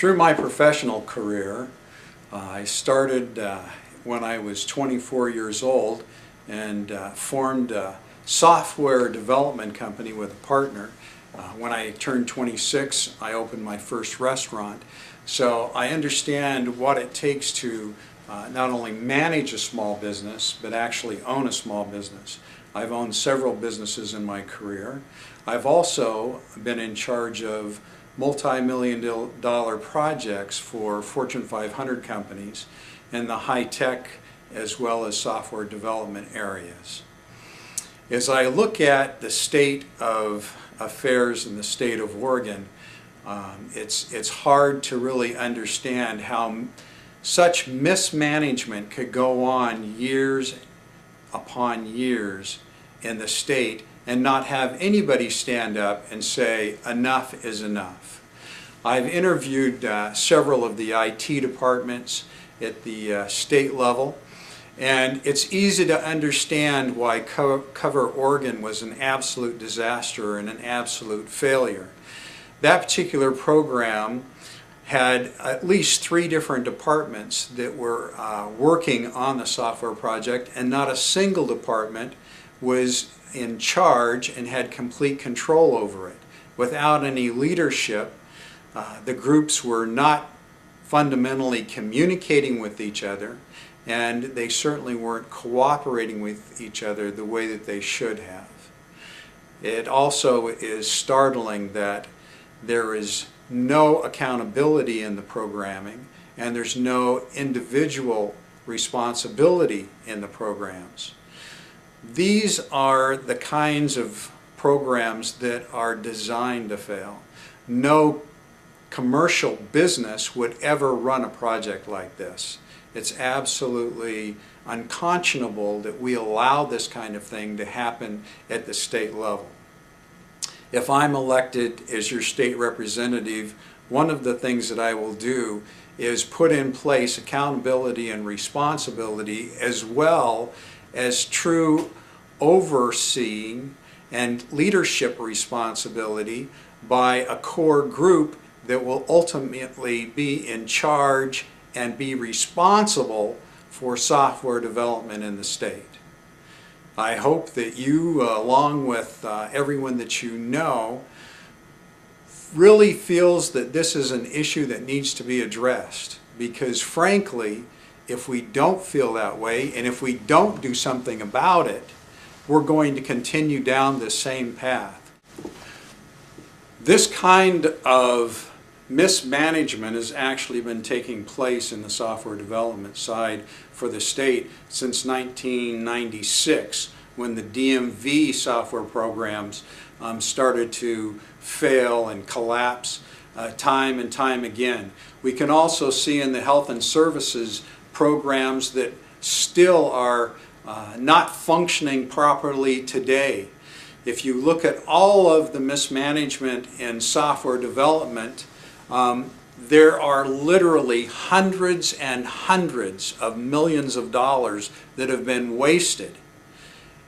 Through my professional career, I started when I was 24 years old and formed a software development company with a partner. When I turned 26, I opened my first restaurant. So I understand what it takes to not only manage a small business, but actually own a small business. I've owned several businesses in my career. I've also been in charge of multi-million-dollar projects for Fortune 500 companies in the high-tech as well as software development areas. As I look at the state of affairs in the state of Oregon, it's hard to really understand how such mismanagement could go on years upon years in the state and not have anybody stand up and say enough is enough. I've interviewed several of the IT departments at the state level, and it's easy to understand why Cover Oregon was an absolute disaster and an absolute failure. That particular program had at least 3 different departments that were working on the software project, and not a single department was in charge and had complete control over it. Without any leadership, the groups were not fundamentally communicating with each other, and they certainly weren't cooperating with each other the way that they should have. It also is startling that there is no accountability in the programming, and there's no individual responsibility in the programs. These are the kinds of programs that are designed to fail. No commercial business would ever run a project like this. It's absolutely unconscionable that we allow this kind of thing to happen at the state level. If I'm elected as your state representative, one of the things that I will do is put in place accountability and responsibility, as well as true overseeing and leadership responsibility by a core group that will ultimately be in charge and be responsible for software development in the state. I hope that you, along with everyone that you know, really feels that this is an issue that needs to be addressed. Because frankly, if we don't feel that way, and if we don't do something about it, we're going to continue down this same path. This kind of mismanagement has actually been taking place in the software development side for the state since 1996, when the DMV software programs started to fail and collapse time and time again. We can also see in the health and services programs that still are not functioning properly today. If you look at all of the mismanagement in software development, there are literally hundreds and hundreds of millions of dollars that have been wasted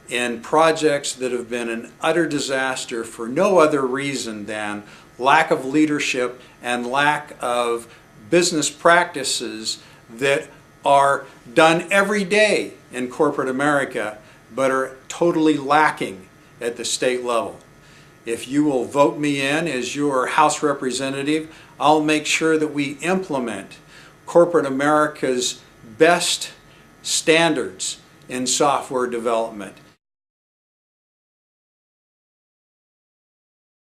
in projects that have been an utter disaster for no other reason than lack of leadership and lack of business practices that are done every day in corporate America, but are totally lacking at the state level. If you will vote me in as your House representative, I'll make sure that we implement corporate America's best standards in software development.